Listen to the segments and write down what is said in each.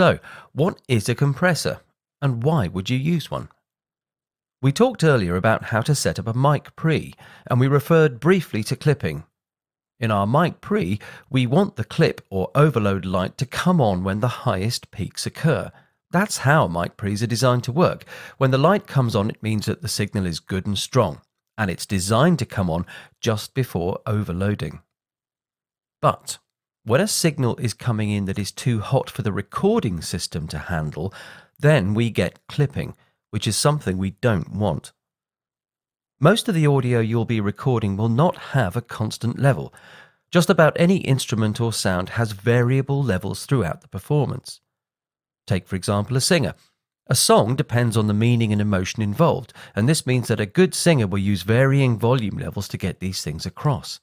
So, what is a compressor and why would you use one? We talked earlier about how to set up a mic pre, and we referred briefly to clipping. In our mic pre, we want the clip or overload light to come on when the highest peaks occur. That's how mic pre's are designed to work. When the light comes on, it means that the signal is good and strong, and it's designed to come on just before overloading. But when a signal is coming in that is too hot for the recording system to handle, then we get clipping, which is something we don't want. Most of the audio you'll be recording will not have a constant level. Just about any instrument or sound has variable levels throughout the performance. Take, for example, a singer. A song depends on the meaning and emotion involved, and this means that a good singer will use varying volume levels to get these things across.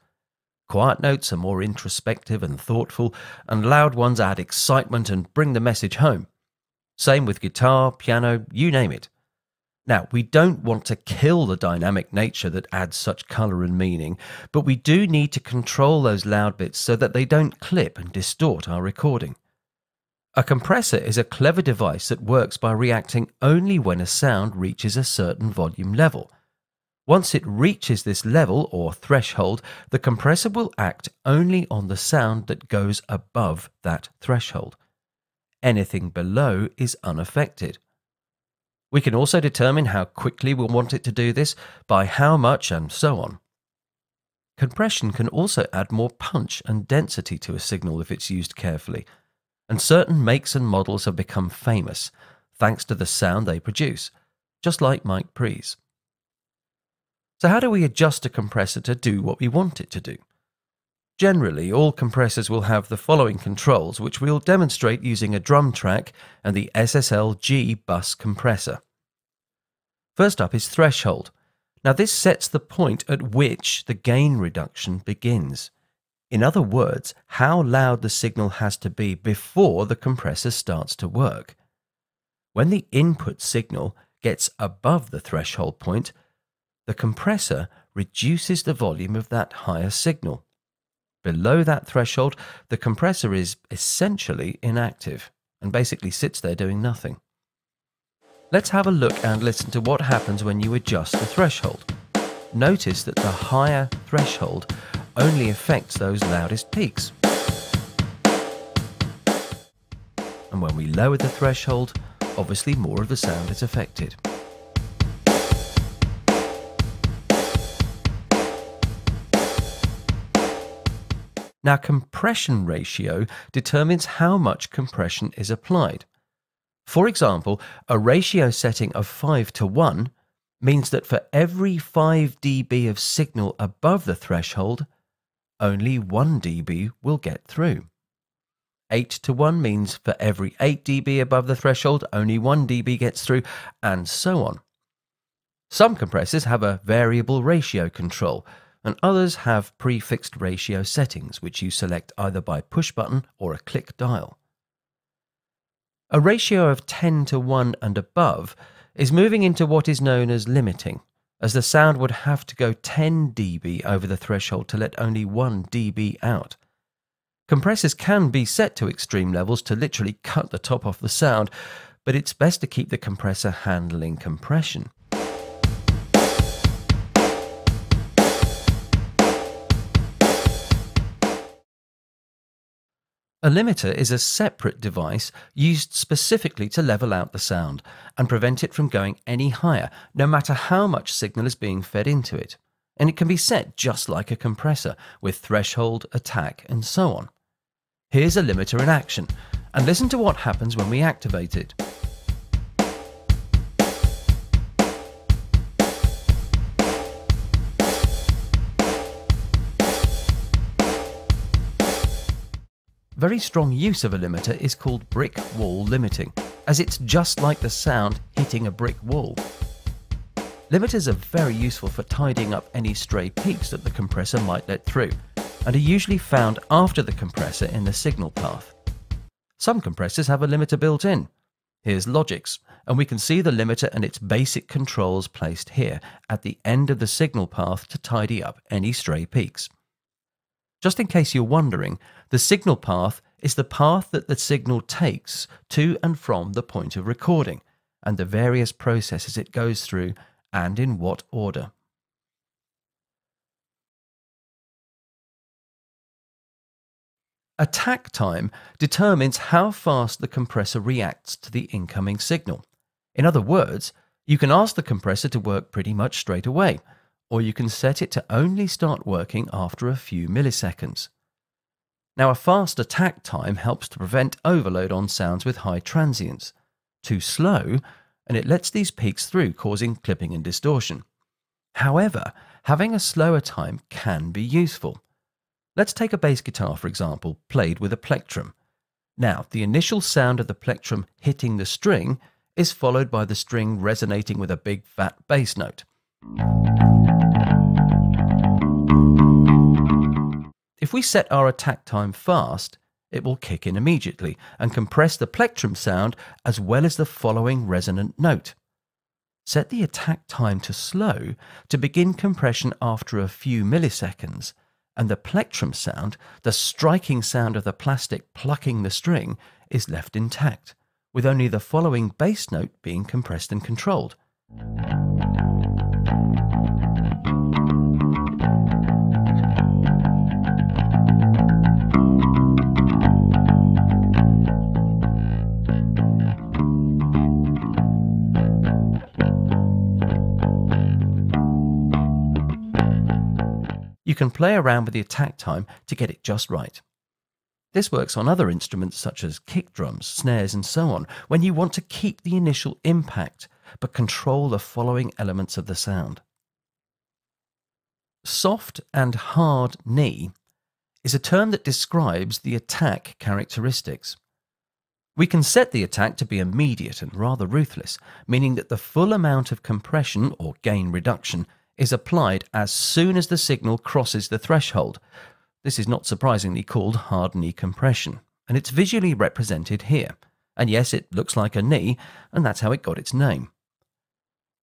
Quiet notes are more introspective and thoughtful, and loud ones add excitement and bring the message home. Same with guitar, piano, you name it. Now, we don't want to kill the dynamic nature that adds such colour and meaning, but we do need to control those loud bits so that they don't clip and distort our recording. A compressor is a clever device that works by reacting only when a sound reaches a certain volume level. Once it reaches this level or threshold, the compressor will act only on the sound that goes above that threshold. Anything below is unaffected. We can also determine how quickly we want it to do this, by how much, and so on. Compression can also add more punch and density to a signal if it's used carefully, and certain makes and models have become famous thanks to the sound they produce, just like mic pre's. So how do we adjust a compressor to do what we want it to do? Generally, all compressors will have the following controls, which we'll demonstrate using a drum track and the SSL-G bus compressor. First up is threshold. Now this sets the point at which the gain reduction begins. In other words, how loud the signal has to be before the compressor starts to work. When the input signal gets above the threshold point, the compressor reduces the volume of that higher signal. Below that threshold, the compressor is essentially inactive and basically sits there doing nothing. Let's have a look and listen to what happens when you adjust the threshold. Notice that the higher threshold only affects those loudest peaks. And when we lower the threshold, obviously more of the sound is affected. Now, compression ratio determines how much compression is applied. For example, a ratio setting of 5:1 means that for every 5 dB of signal above the threshold, only 1 dB will get through. 8:1 means for every 8 dB above the threshold, only 1 dB gets through, and so on. Some compressors have a variable ratio control, and others have prefixed ratio settings, which you select either by push button or a click dial. A ratio of 10:1 and above is moving into what is known as limiting, as the sound would have to go 10 dB over the threshold to let only 1 dB out. Compressors can be set to extreme levels to literally cut the top off the sound, but it's best to keep the compressor handling compression. A limiter is a separate device used specifically to level out the sound and prevent it from going any higher, no matter how much signal is being fed into it. And it can be set just like a compressor, with threshold, attack, and so on. Here's a limiter in action, and listen to what happens when we activate it. Very strong use of a limiter is called brick wall limiting, as it's just like the sound hitting a brick wall. Limiters are very useful for tidying up any stray peaks that the compressor might let through, and are usually found after the compressor in the signal path. Some compressors have a limiter built in. Here's Logic's, and we can see the limiter and its basic controls placed here at the end of the signal path to tidy up any stray peaks. Just in case you're wondering, the signal path is the path that the signal takes to and from the point of recording, and the various processes it goes through, and in what order. Attack time determines how fast the compressor reacts to the incoming signal. In other words, you can ask the compressor to work pretty much straight away, or you can set it to only start working after a few milliseconds. Now, a fast attack time helps to prevent overload on sounds with high transients. Too slow, and it lets these peaks through, causing clipping and distortion. However, having a slower time can be useful. Let's take a bass guitar, for example, played with a plectrum. Now, the initial sound of the plectrum hitting the string is followed by the string resonating with a big fat bass note. If we set our attack time fast, it will kick in immediately and compress the plectrum sound as well as the following resonant note. Set the attack time to slow to begin compression after a few milliseconds, and the plectrum sound, the striking sound of the plastic plucking the string, is left intact, with only the following bass note being compressed and controlled. You can play around with the attack time to get it just right. This works on other instruments such as kick drums, snares and so on, when you want to keep the initial impact but control the following elements of the sound. Soft and hard knee is a term that describes the attack characteristics. We can set the attack to be immediate and rather ruthless, meaning that the full amount of compression or gain reduction is applied as soon as the signal crosses the threshold. This is not surprisingly called hard knee compression, and it's visually represented here. And yes, it looks like a knee, and that's how it got its name.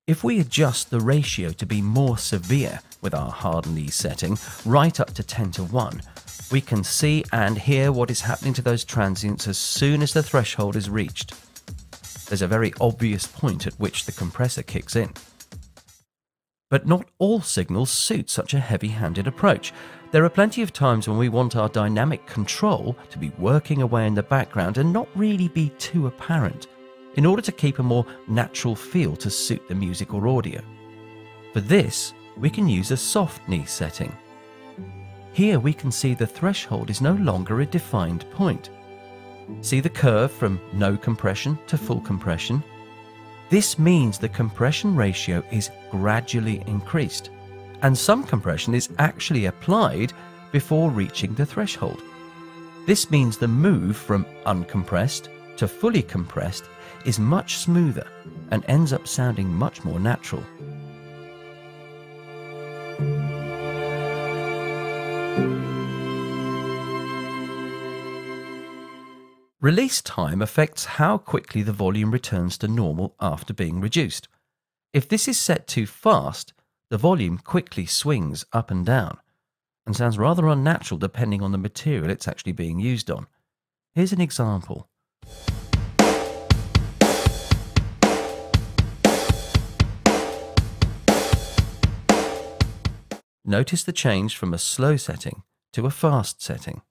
If we adjust the ratio to be more severe with our hard knee setting, right up to 10:1, we can see and hear what is happening to those transients as soon as the threshold is reached. There's a very obvious point at which the compressor kicks in. But not all signals suit such a heavy-handed approach. There are plenty of times when we want our dynamic control to be working away in the background and not really be too apparent, in order to keep a more natural feel to suit the music or audio. For this, we can use a soft knee setting. Here we can see the threshold is no longer a defined point. See the curve from no compression to full compression? This means the compression ratio is gradually increased, and some compression is actually applied before reaching the threshold. This means the move from uncompressed to fully compressed is much smoother and ends up sounding much more natural. Release time affects how quickly the volume returns to normal after being reduced. If this is set too fast, the volume quickly swings up and down, and sounds rather unnatural depending on the material it's actually being used on. Here's an example. Notice the change from a slow setting to a fast setting.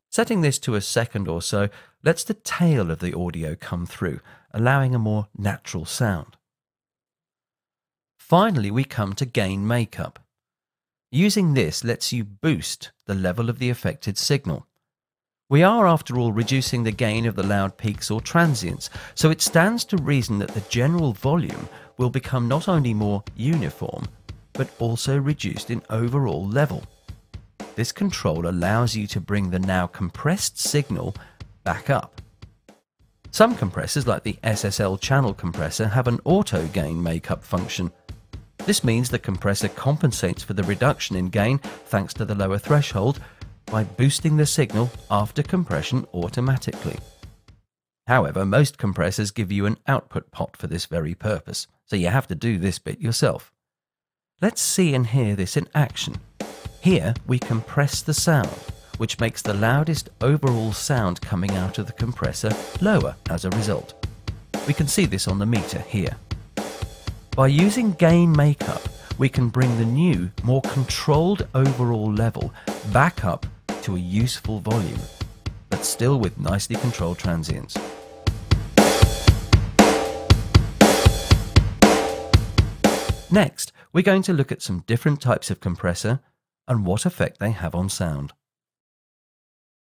Setting this to a second or so lets the tail of the audio come through, allowing a more natural sound. Finally, we come to gain makeup. Using this lets you boost the level of the affected signal. We are, after all, reducing the gain of the loud peaks or transients, so it stands to reason that the general volume will become not only more uniform, but also reduced in overall level. This control allows you to bring the now compressed signal back up. Some compressors, like the SSL channel compressor, have an auto gain makeup function. This means the compressor compensates for the reduction in gain thanks to the lower threshold by boosting the signal after compression automatically. However, most compressors give you an output pot for this very purpose, so you have to do this bit yourself. Let's see and hear this in action. Here we compress the sound, which makes the loudest overall sound coming out of the compressor lower as a result. We can see this on the meter here. By using gain makeup, we can bring the new, more controlled overall level back up to a useful volume, but still with nicely controlled transients. Next, we're going to look at some different types of compressor and what effect they have on sound.